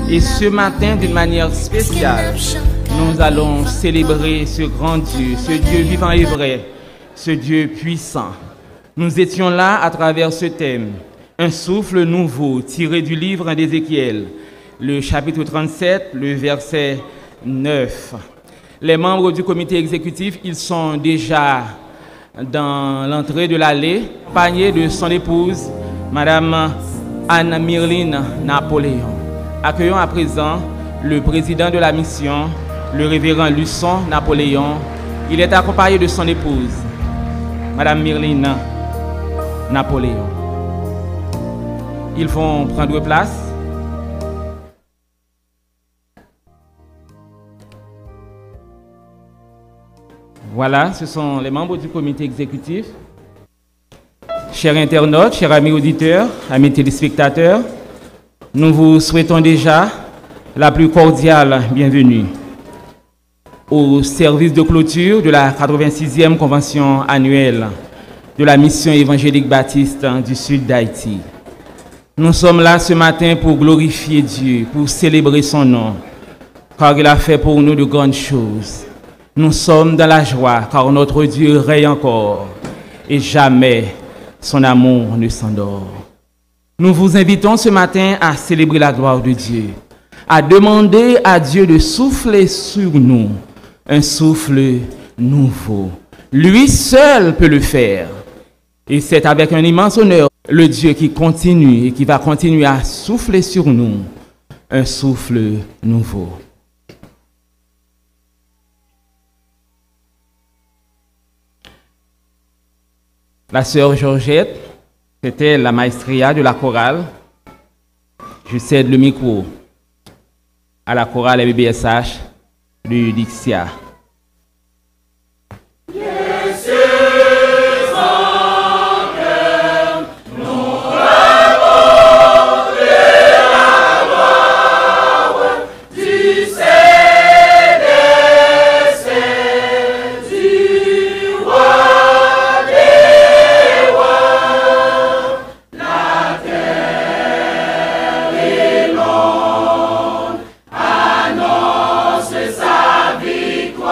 Et ce matin, d'une manière spéciale, nous allons célébrer ce grand Dieu, ce Dieu vivant et vrai, ce Dieu puissant. Nous étions là à travers ce thème, un souffle nouveau tiré du livre d'Ézéchiel, le chapitre 37, le verset 9. Les membres du comité exécutif, ils sont déjà dans l'entrée de l'allée, accompagnés de son épouse, Madame Anne-Myrline Napoléon. Accueillons à présent le président de la mission, le révérend Luçon Napoléon. Il est accompagné de son épouse, Madame Myrline Napoléon. Ils vont prendre place. Voilà, ce sont les membres du comité exécutif. Chers internautes, chers amis auditeurs, amis téléspectateurs, nous vous souhaitons déjà la plus cordiale bienvenue au service de clôture de la 86e convention annuelle de la mission évangélique baptiste du sud d'Haïti. Nous sommes là ce matin pour glorifier Dieu, pour célébrer son nom, car il a fait pour nous de grandes choses. Nous sommes dans la joie, car notre Dieu règne encore, et jamais son amour ne s'endort. Nous vous invitons ce matin à célébrer la gloire de Dieu, à demander à Dieu de souffler sur nous un souffle nouveau. Lui seul peut le faire. Et c'est avec un immense honneur le Dieu qui continue et qui va continuer à souffler sur nous un souffle nouveau. La sœur Georgette, c'était la maestria de la chorale. Je cède le micro à la chorale BBSH de Dixia. Annonce sa victoire.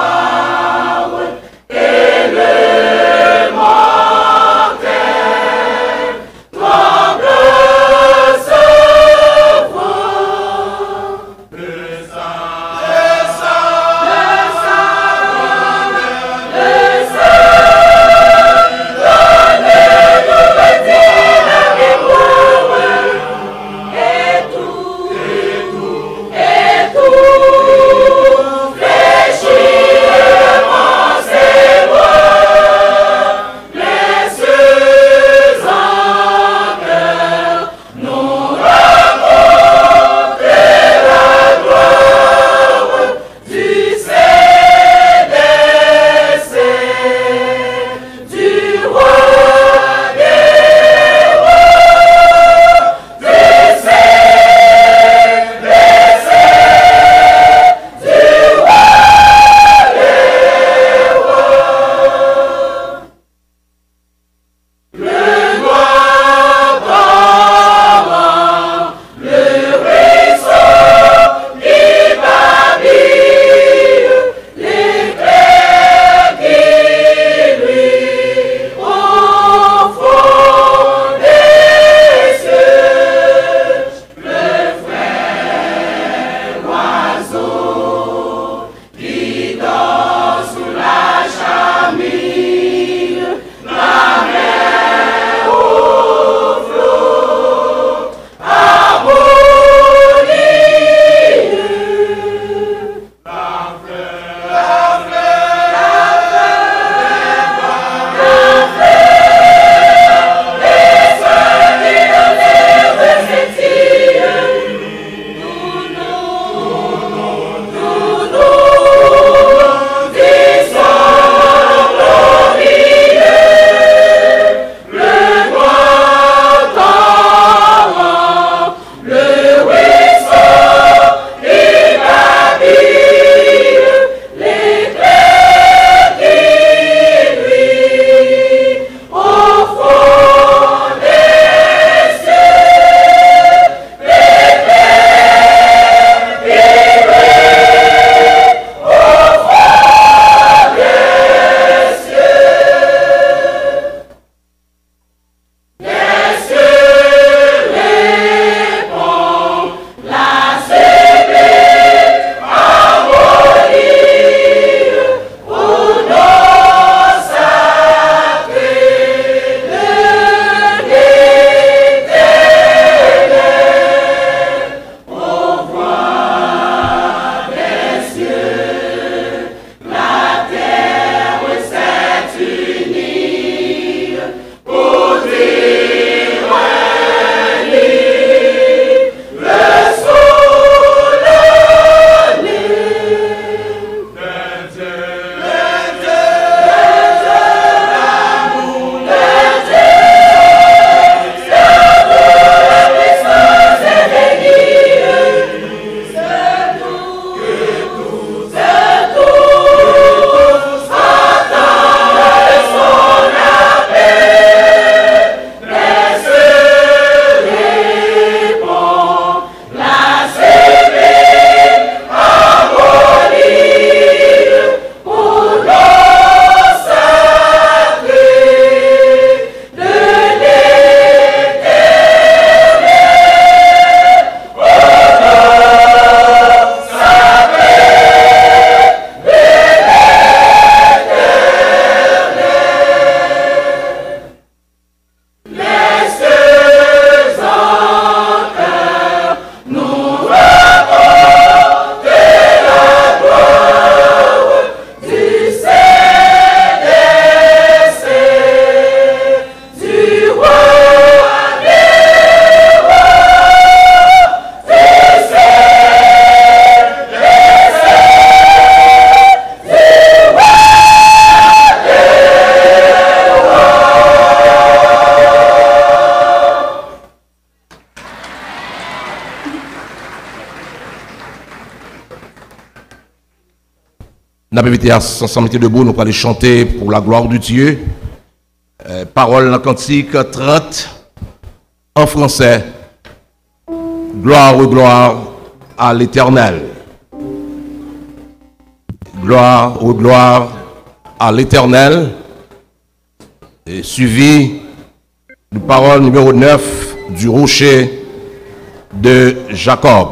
Nous avons invité ensemble debout, nous allons chanter pour la gloire de Dieu. Parole dans le cantique 30 en français. Gloire ou gloire à l'Éternel. Gloire ou gloire à l'Éternel. Et suivi de parole numéro 9 du rocher de Jacob.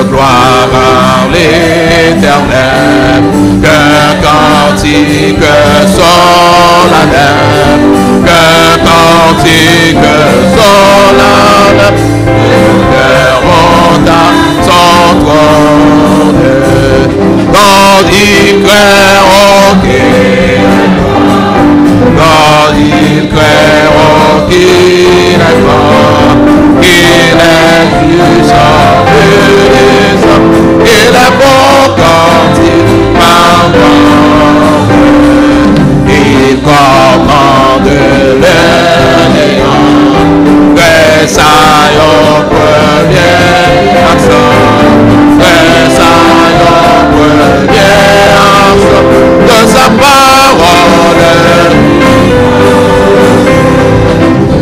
Gloire à l'Éternel, qu'un cantique solennel, qu'un cantique solennel, élèveront à son trône, quand ils crieront quand ils crieront qu'il est mort, qu'il est puissant. Il est bon quand il pardonne. Il commande le néant. Tressaillons premier accent. Tressaillons premier accent de sa parole.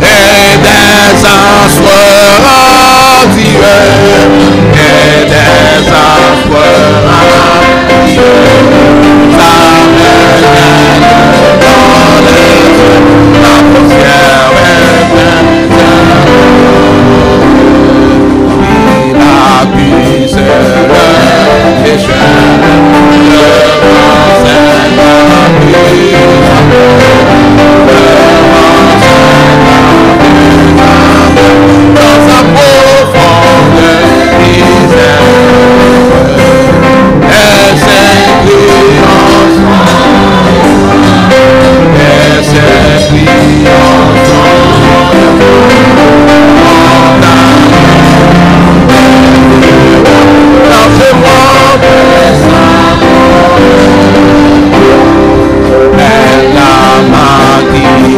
Et des astres entiers. Et des astres entiers. Ça mène dans les cieux. La poussière est il accuse le pécheur. Le conseil dans sa profonde misère, elle s'écrit dans ce monde elle a maquillé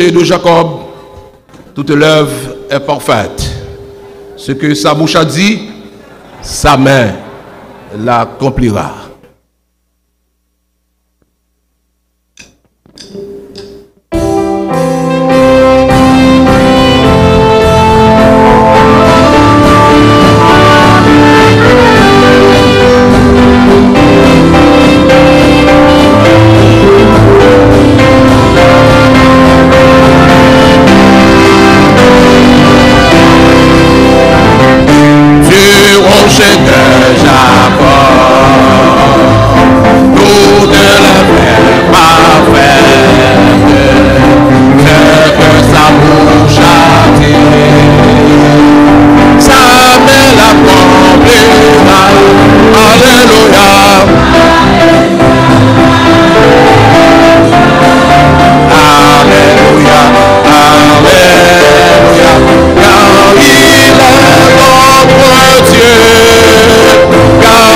de Jacob, toute l'œuvre est parfaite. Ce que sa bouche a dit, sa main l'accomplira. God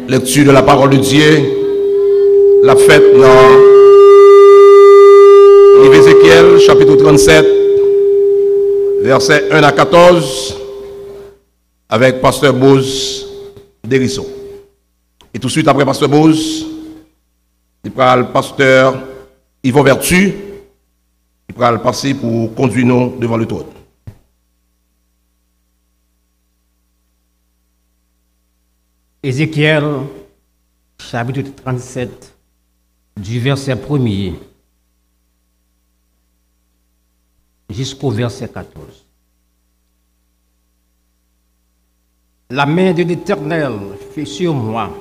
lecture de la parole de Dieu, la fête dans livre Ézéchiel, chapitre 37, versets 1 à 14, avec Pasteur Bose Dérisseau. Et tout de suite après Pasteur Bose, il prend le pasteur Yvon Vertu, il prend le passer pour conduire nous devant le trône. Ézéchiel, chapitre 37, du verset 1er jusqu'au verset 14. La main de l'Éternel fut sur moi,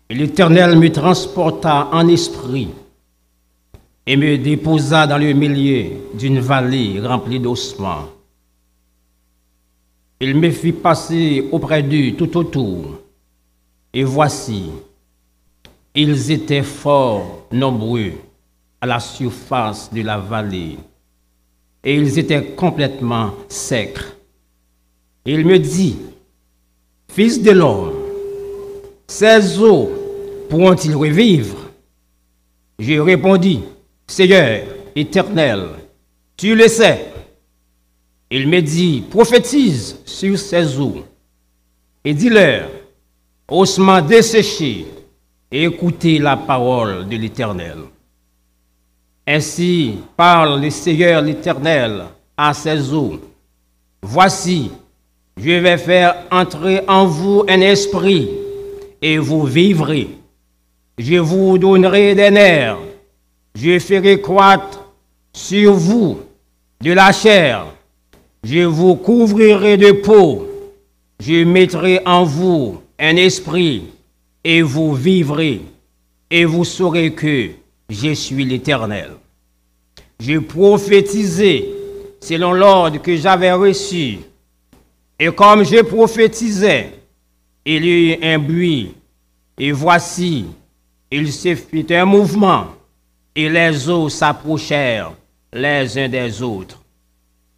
et l'Éternel me transporta en esprit et me déposa dans le milieu d'une vallée remplie d'ossements. Il me fit passer auprès d'eux tout autour, et voici, ils étaient fort nombreux à la surface de la vallée, et ils étaient complètement secs. Il me dit, Fils de l'homme, ces eaux pourront-ils revivre? Je répondis, Seigneur éternel, tu le sais. Il me dit, prophétise sur ces eaux et dis-leur, ossements desséchés, et écoutez la parole de l'Éternel. Ainsi parle le Seigneur l'Éternel à ces eaux. Voici, je vais faire entrer en vous un esprit, et vous vivrez. Je vous donnerai des nerfs, je ferai croître sur vous de la chair, je vous couvrirai de peau, je mettrai en vous un esprit, et vous vivrez, et vous saurez que je suis l'Éternel. Je prophétisai selon l'ordre que j'avais reçu, et comme je prophétisais, il y eut un bruit, et voici, il se fit un mouvement, et les eaux s'approchèrent les uns des autres.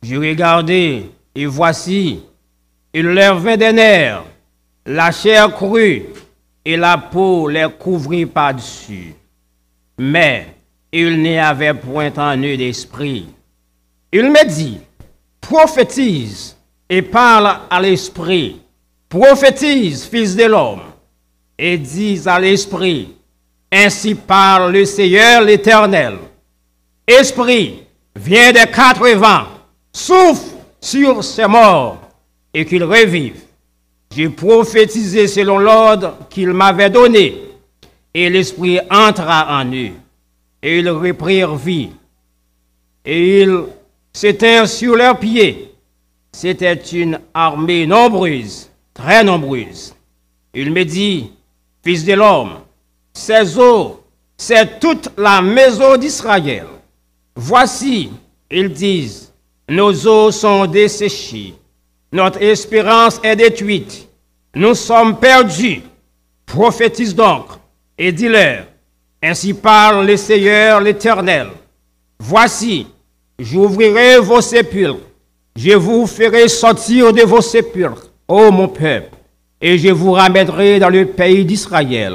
Je regardai, et voici, il leur vint des nerfs, la chair crue, et la peau les couvrit par-dessus. Mais il n'y avait point en eux d'esprit. Il me dit, prophétise, et parle à l'esprit. Prophétise, fils de l'homme, et dis à l'esprit, ainsi parle le Seigneur l'Éternel. Esprit, viens des quatre vents, souffle sur ces morts, et qu'ils revivent. J'ai prophétisé selon l'ordre qu'il m'avait donné, et l'Esprit entra en eux, et ils reprirent vie, et ils s'éteinrent sur leurs pieds. C'était une armée nombreuse, très nombreuse. Il me dit, Fils de l'homme, ces eaux, c'est toute la maison d'Israël. Voici, ils disent, nos eaux sont desséchées, notre espérance est détruite, nous sommes perdus. Prophétise donc, et dis-leur, ainsi parle le Seigneur l'Éternel. Voici, j'ouvrirai vos sépulcres, je vous ferai sortir de vos sépulcres, ô mon peuple, et je vous ramènerai dans le pays d'Israël,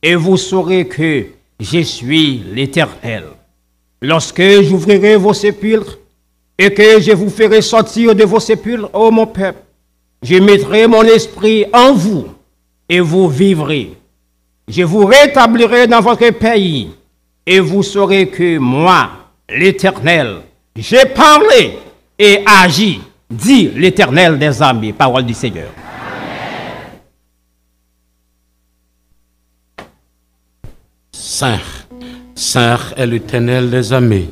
et vous saurez que je suis l'Éternel. Lorsque j'ouvrirai vos sépulcres, et que je vous ferai sortir de vos sépulcres, ô mon peuple, je mettrai mon esprit en vous, et vous vivrez. Je vous rétablirai dans votre pays, et vous saurez que moi, l'Éternel, j'ai parlé et agi, dit l'Éternel des armées, parole du Seigneur. Saint, Saint est l'Éternel des armées,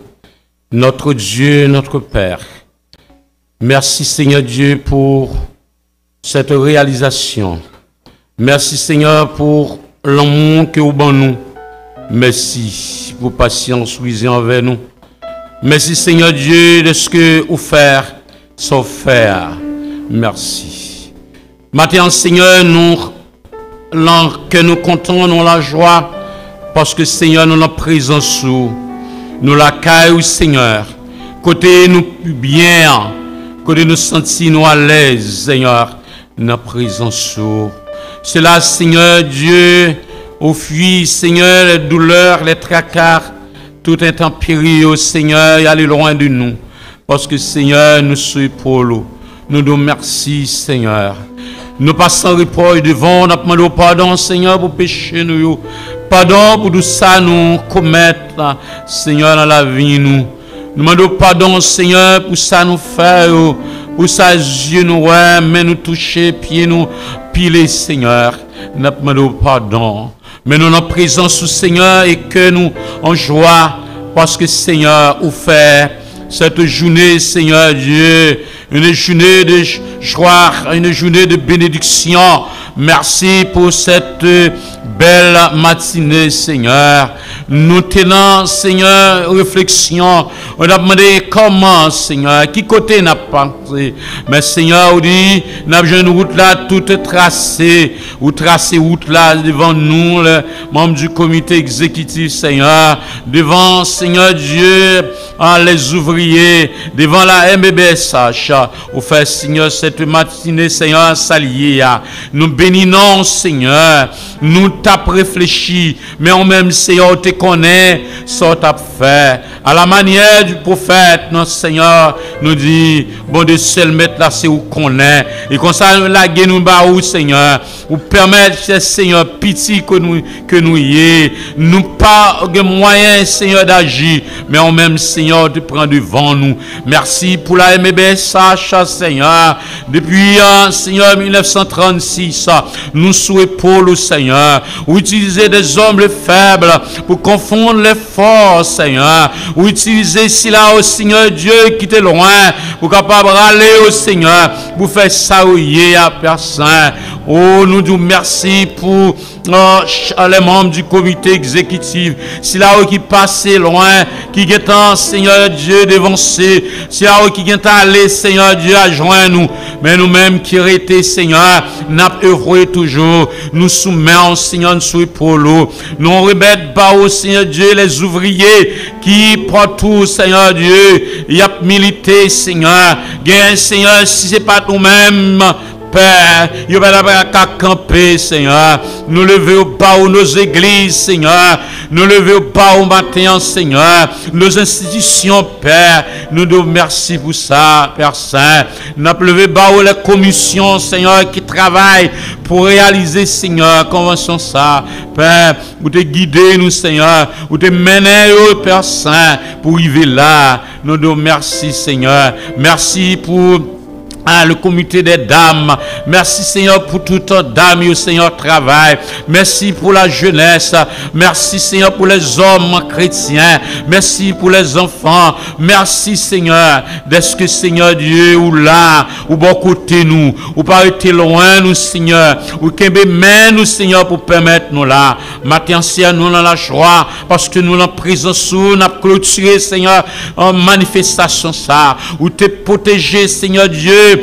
notre Dieu, notre Père. Merci Seigneur Dieu pour cette réalisation. Merci Seigneur pour l'amour que vous donnez nous. Merci pour patience envers nous. Merci Seigneur Dieu de ce que vous faites sans faire. Merci. Maintenant Seigneur, que nous comptons dans la joie parce que Seigneur nous la présence sous nous la caille Seigneur. Côté nous bien, côté nous sentir nous à l'aise Seigneur, nous la présence sous. Cela, Seigneur Dieu, au fuit, Seigneur, les douleurs, les tracas, tout intempérie, oh Seigneur, et aller loin de nous. Parce que, Seigneur, nous sommes pour nous. Nous nous merci, Seigneur. Nous passons repos devant, nous demandons pardon, Seigneur, pour pécher nous. Pardon pour tout ça nous commettre, Seigneur, dans la vie nous. Nous demandons pardon, Seigneur, pour ça nous faire, pour ça yeux nous ouais, mais nous toucher, pieds nous piler, Seigneur. Nous demandons pardon. Mais nous en présence, Seigneur, et que nous en joie, parce que, Seigneur, vous fait cette journée, Seigneur Dieu, une journée de joie, une journée de bénédiction. Merci pour cette belle matinée, Seigneur. Nous tenons, Seigneur, réflexion. On a demandé comment, Seigneur, qui côté n'a pas pensé. Mais, Seigneur, on dit, nous avons une route là toute tracée. Ou tracée route là devant nous, les membres du comité exécutif, Seigneur. Devant, Seigneur Dieu, les ouvriers. Devant la MBSH. Au fait, Seigneur, cette matinée, Seigneur, s'allier. Nous bénissons, Seigneur. Nous t'as réfléchi, mais en même, Seigneur, te connaît, ça t'a fait. À la manière du prophète, notre Seigneur nous dit, bon de seul mettre là, c'est où qu'on est. Et comme ça, la guerre nous bat où, Seigneur, ou permettre, Seigneur, pitié que nous y est. Nous pas de moyens, Seigneur, d'agir, mais en même, Seigneur, de prendre devant nous. Merci pour la MBSH, Seigneur. Depuis, Seigneur, 1936, nous souhaitons pour le Seigneur, ou utiliser des hommes faibles pour confondre les forts, Seigneur, ou utiliser si là, au Seigneur Dieu qui est loin, pour capable aller au Seigneur, pour faire ça à personne. Oh, nous disons merci pour les membres du comité exécutif. Si là qui passe loin, qui est en Seigneur Dieu dévancé, si là qui est allé, Seigneur Dieu, à joindre nous, mais nous-mêmes qui restés, Seigneur, nous œuvré toujours, nous soumettons, Seigneur, nous pour l'eau. Nous remettons bas au Seigneur Dieu les ouvriers qui prennent tout, Seigneur Dieu, il y a milité, Seigneur, gain, Seigneur, si c'est pas nous-mêmes, Père, il va qu'à camper, Seigneur. Nous levons au bas nos églises, Seigneur. Nous levons au bas au matin, Seigneur. Nos institutions, Père. Nous nous merci pour ça, Père Saint. Nous avons levé bas les commissions, Seigneur, qui travaillent pour réaliser, Seigneur, convention ça. Père, vous te guider nous, Seigneur. Vous te mener, Père Saint, pour arriver là. Nous nous merci, Seigneur. Merci pour le comité des dames. Merci, Seigneur, pour tout un dame au Seigneur travail. Merci pour la jeunesse. Merci, Seigneur, pour les hommes chrétiens. Merci pour les enfants. Merci, Seigneur, d'est-ce que, Seigneur Dieu, ou là, ou bon côté nous, ou pas été loin nous, Seigneur, ou qu'un main nous, Seigneur, pour permettre nous là. Matin, Seigneur, nous dans la joie, parce que nous en présence, nous avons clôturé, Seigneur, en manifestation ça, ou te protéger, Seigneur Dieu,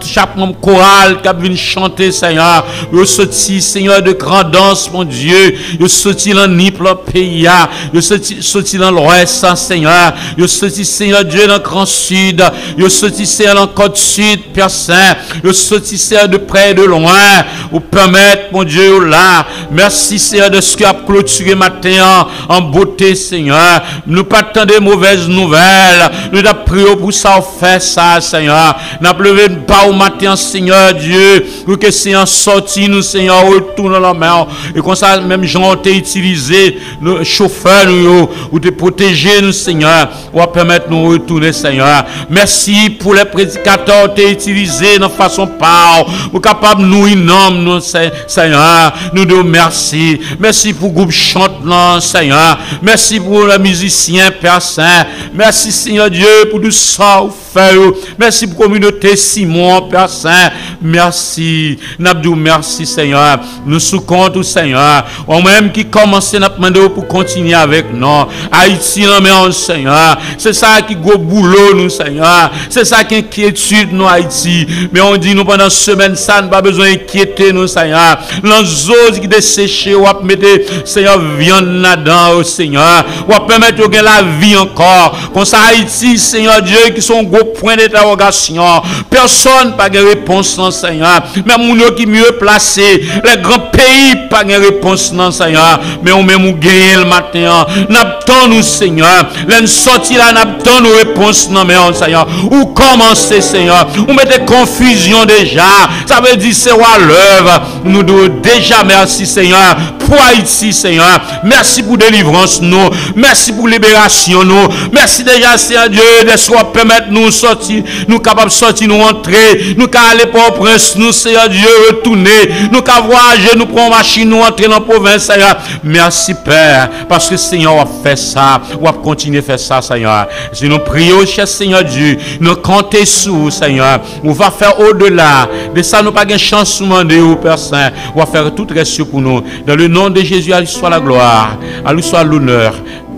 chaque membre choral qui a venu chanter, Seigneur. Yo sorti, Seigneur, de grande danse, mon Dieu. Yo sorti dans le pays. Yo sorti dans l'ouest, Seigneur. Yo sorti, Seigneur Dieu, dans le grand sud. Yo sorti, Seigneur, dans le côte sud, Père Saint. Yo sorti, Seigneur, de près et de loin. Vous permettre, mon Dieu, là. Merci, Seigneur, de ce que a clôturé matin en beauté, Seigneur. Nous pas tant de mauvaises nouvelles. Nous avons prié pour ça, faire ça, Seigneur. N'a plevé pas au matin, Seigneur Dieu, pour que Seigneur sorti nous, Seigneur, retourne dans la mer. Et comme ça, même gens ont utilisé, nos chauffeurs, nous, ou te protéger nous, Seigneur, ou à permettre nous retourner, Seigneur. Merci pour les prédicateurs qui ont utilisé de façon par, pour capable nous innommer, nous, Seigneur. Nous nous merci. Merci pour le groupe chante, Seigneur. Merci pour les musiciens, Père Saint. Merci, Seigneur Dieu, pour tout ça, vous faites. Merci pour la communauté Simon, Père Saint. Merci. N'abdou, merci, Seigneur. Nous sous-comptons, Seigneur. On même qui commence à demander pour continuer avec nous. Haïti, non, Seigneur. C'est ça qui go boulot, nous, Seigneur. C'est ça qui inquiétude, nous, Haïti. Mais on dit, nous, pendant semaine, ça n'a pas besoin d'inquiéter, nous, Seigneur. L'anzose qui desséché, ou à mettre, Seigneur, viande viande là-dedans, oh Seigneur. Ou permettre de gagner la vie encore. Comme ça, Haïti, Seigneur Dieu, qui sont gros point d'interrogation. Personne pas de réponse, non, Seigneur. Même nous qui mieux placé, les grands pays pas de réponse, non, Seigneur. Mais on même gagner le matin. N'attend nous, Seigneur. Les sorties là, n'attend nos réponses, non, mais Seigneur. Ou commencer, Seigneur. Ou mettez confusion déjà. Ça veut dire c'est à l'œuvre. Nous devons déjà merci, Seigneur, pour Haïti, Seigneur. Merci pour délivrance, nous. Merci pour libération, nous. Merci déjà, Seigneur Dieu, de soit permettre nous sortir, nous capables de sortir, nous entrer, nous qu'à aller pour le prince, nous, Seigneur Dieu, retourner, nous qu'à voyager, nous prendre machine, nous entrer dans la province, Seigneur. Merci, Père, parce que Seigneur, on va faire ça, on va continuer à faire ça, Seigneur. Si nous prions, cher Seigneur Dieu, nous comptons sur, Seigneur, on va faire au-delà de ça, nous pas de chance de demander au Père Saint, on va faire tout reste pour nous. Dans le nom de Jésus, à lui soit la gloire, à lui soit l'honneur,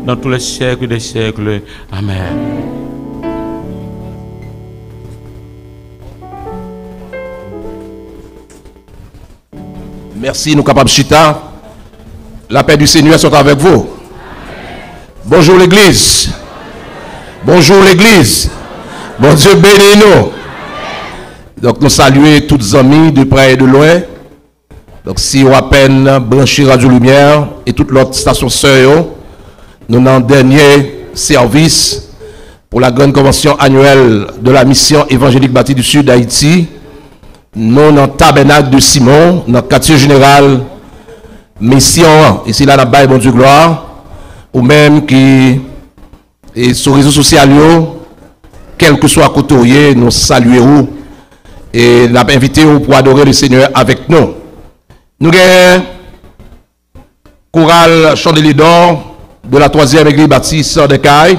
dans tous les siècles des siècles. Amen. Merci, nous capables chita. La paix du Seigneur soit avec vous. Bonjour l'Église. Bonjour l'Église. Bon Dieu bénisse nous. Donc nous saluons tous les amis de près et de loin. Donc si on a peine branché Radio Lumière et toute l'autre station sœur, nous avons un dernier service pour la grande convention annuelle de la mission évangélique bâtie du Sud d'Haïti. Nous dans le tabernacle de Simon, dans le quartier général Mission, ici là, dans bon Dieu gloire, ou même qui est sur les réseaux sociaux, quel que soit côté, nous saluons et nous avons invité pour adorer le Seigneur avec nous. Nous avons chorale Chandelier d'Or de la 3e église baptiste de Caille.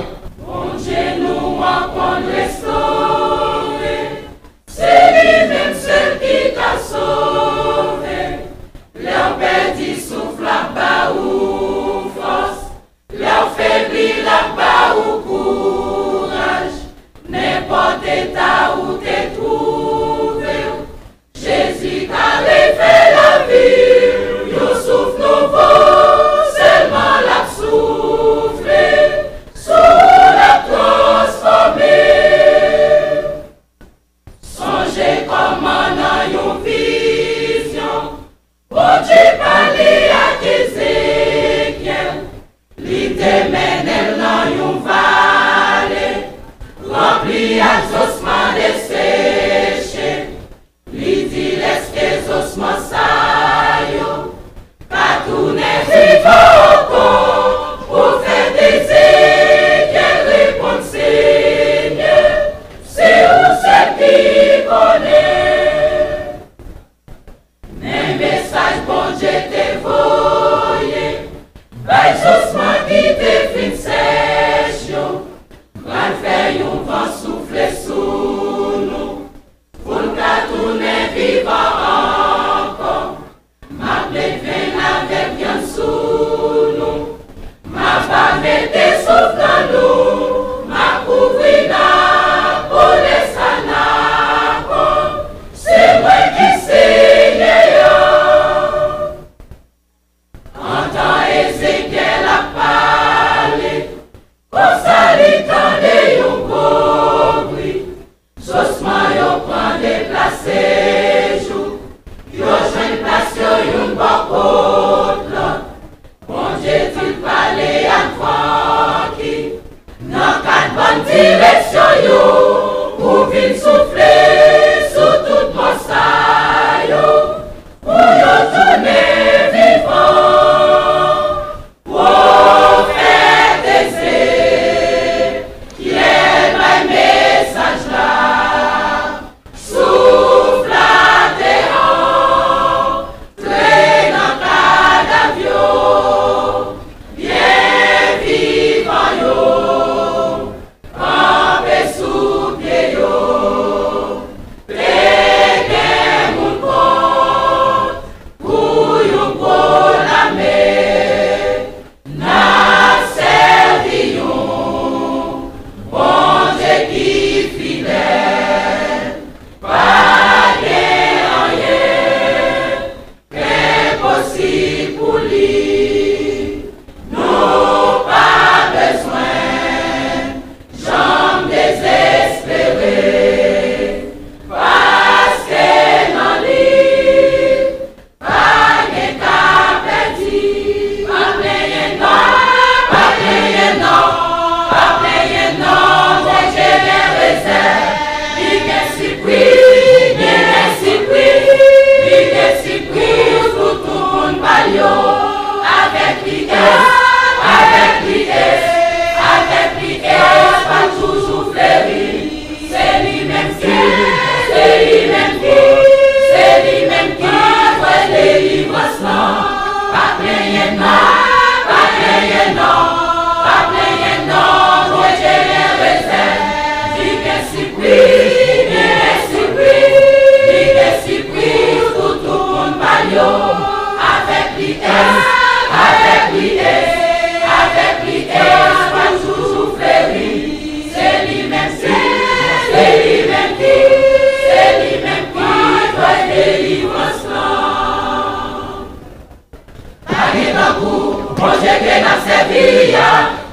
Mon Dieu qui n'a servi,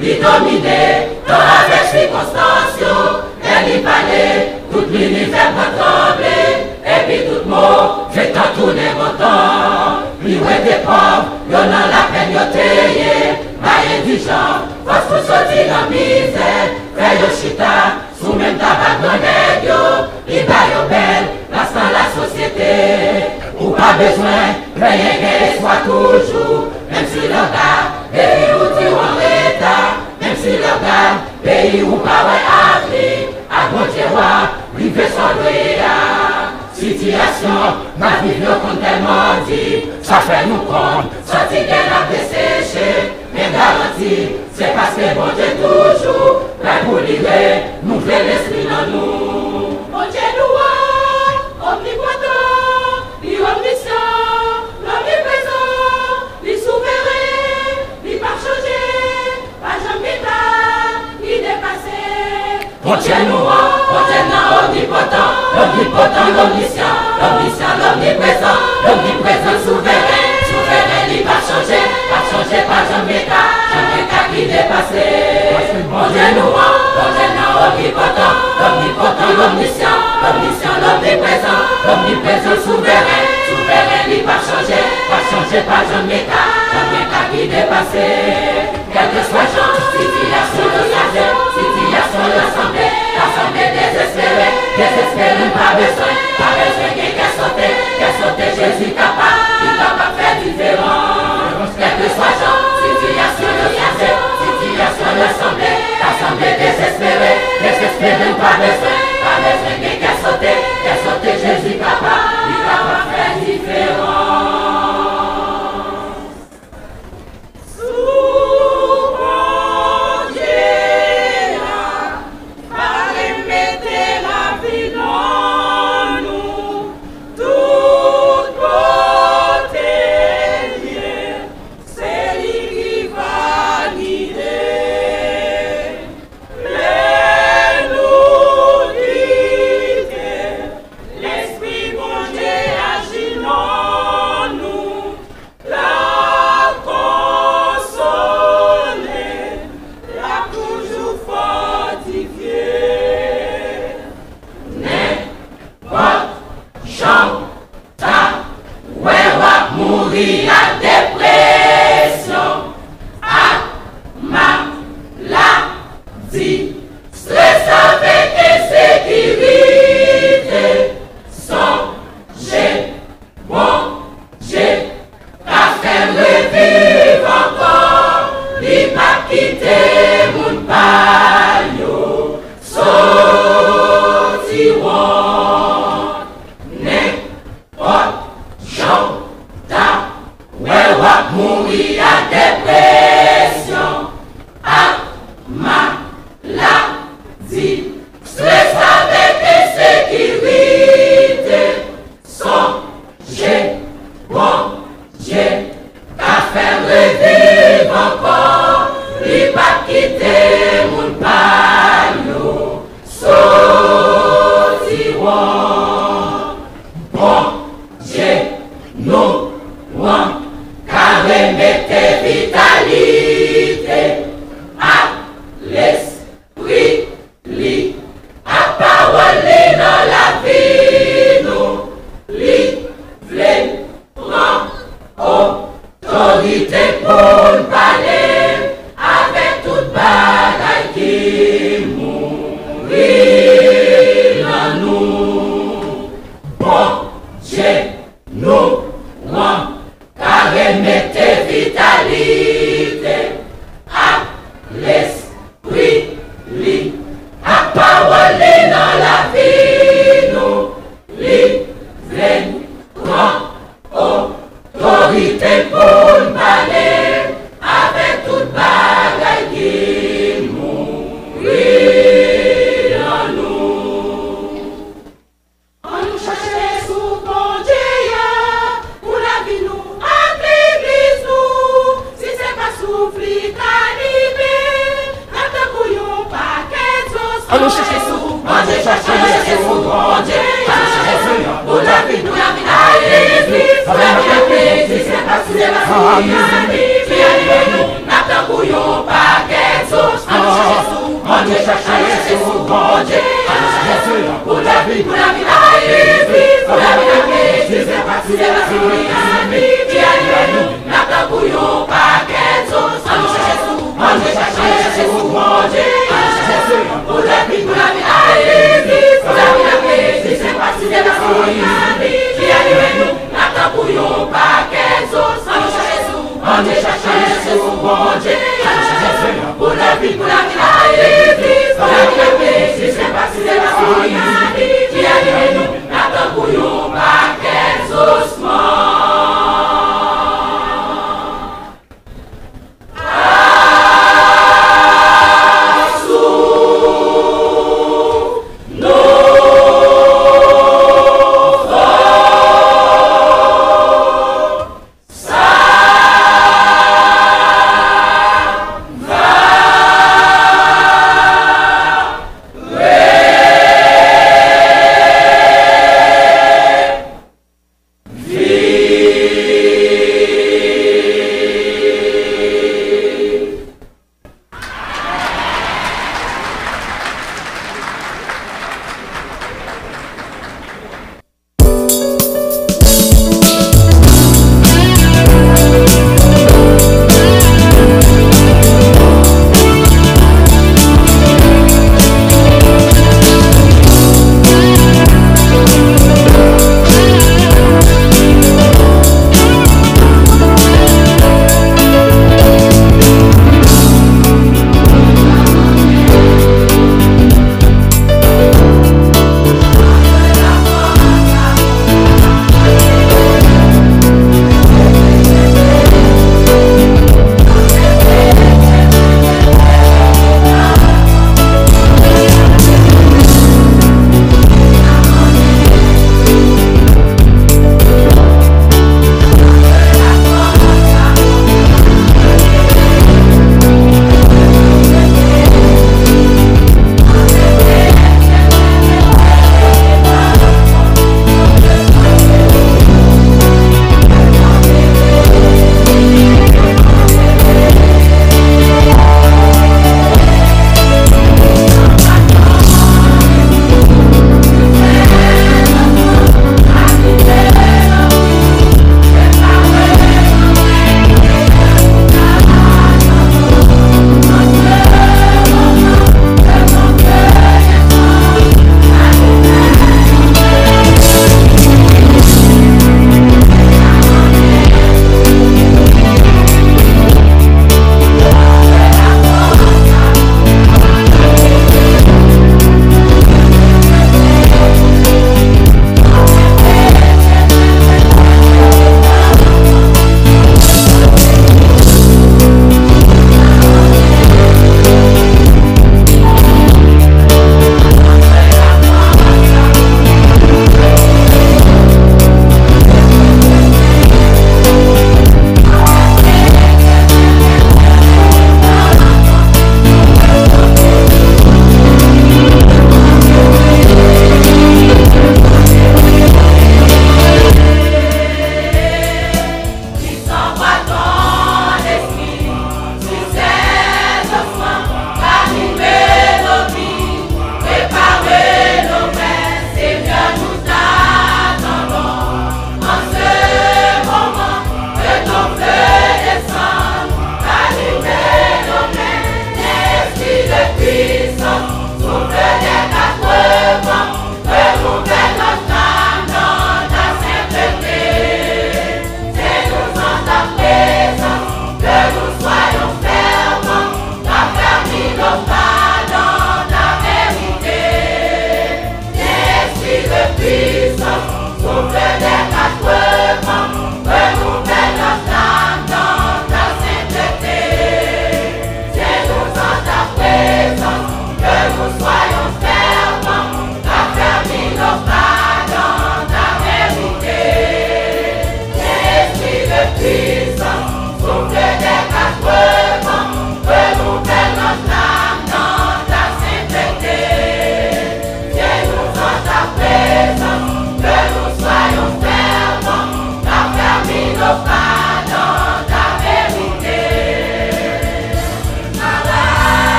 il dominait dans avec circonstances, elle y parlait, tout l'univers m'a tremblé, et puis tout le monde, j'ai tant tourné mon temps. Il ouais des pauvres, y'en a la peine, y'en tayé, ma indigent, parce que sortir dans misère, fait yo chita, sous même tabac dans yo, il va yo belle, dans la société, ou pas besoin, rien qu'elle soit toujours, même si le gars, pays où tu en l'état, même si le gars, pays où pas ouais Afrique, à bon tiroir, lui fait son situation, ma vie nous compte tellement dit, ça fait nous compte, sortir qu'elle a desséché, mais garantie, c'est parce que bon Dieu toujours, prêt pour livrer, nous fait l'esprit dans nous. Bon Dieu nous, omnipotent, il omniscient, l'omniprésent, il souverain, il pas changé, pas jamais il dépassé. Bon Dieu nous, omnipotent, l'omnipotent, l'omniscient, l'omniprésent, l'omniprésent, souverain, souverain, il va changer, pas jamais qui dépassé. Bon Dieu nous, omnipotent, l'omnipotent, l'omniscient, l'omniprésent, l'omniprésent, souverain, souverain, il va changer, pas jamais qui dépassé. Quel que soit Jean, situation de sagesse, situation l'assemblée désespérée, pas besoin qu'elle sauter, Jésus capable, il capable de faire différent. Quel que soit Jean, situation de sagesse, situation l'assemblée désespérée, pas besoin qu'elle sauter, Jésus capable, il capable de faire différent. Amen.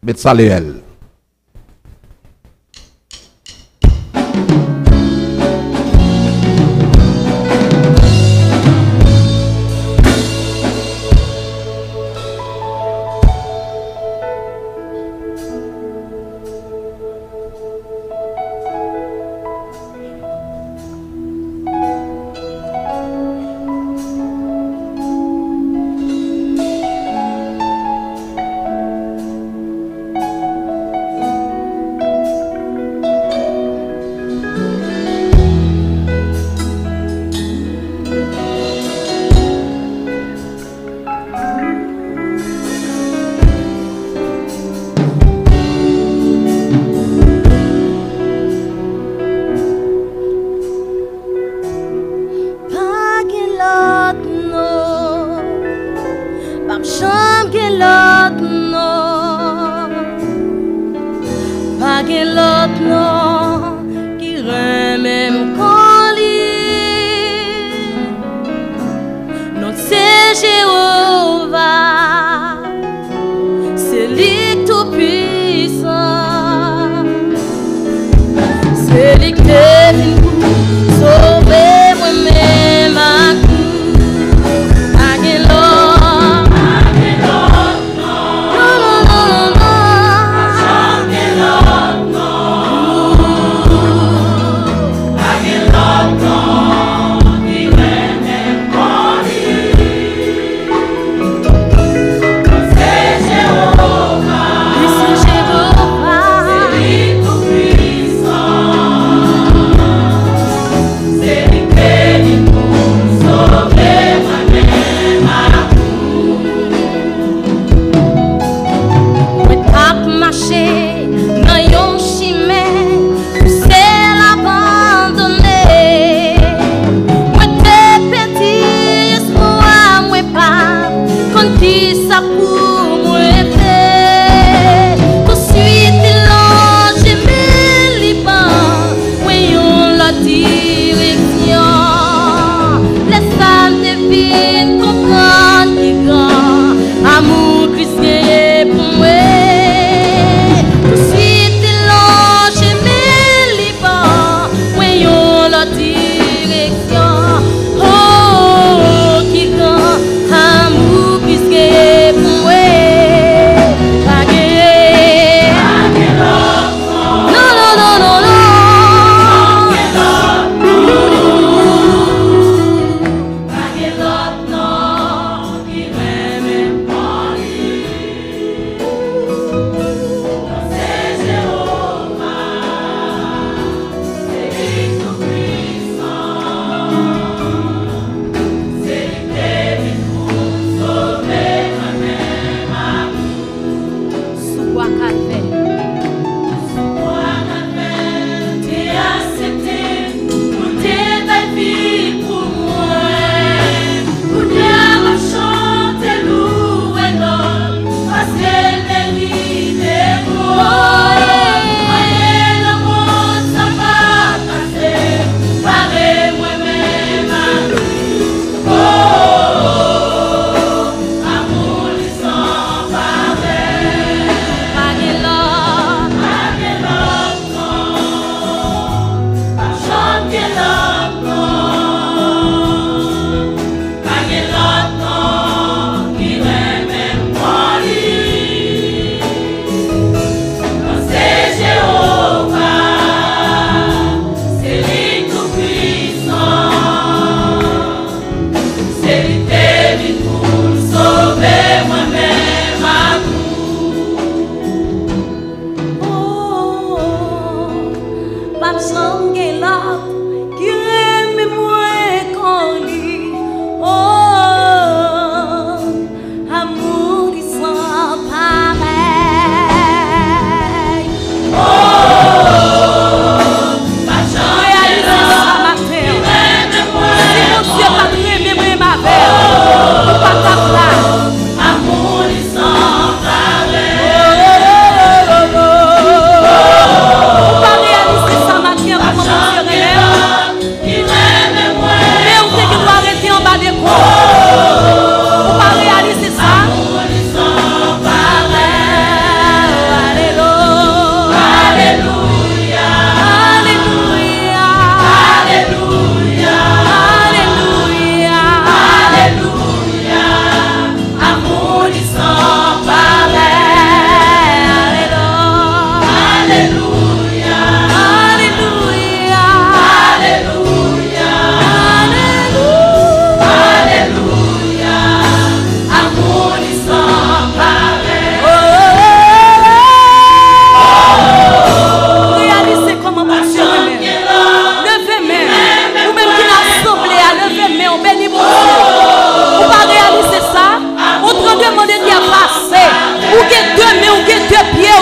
Betsaleel.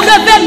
revêt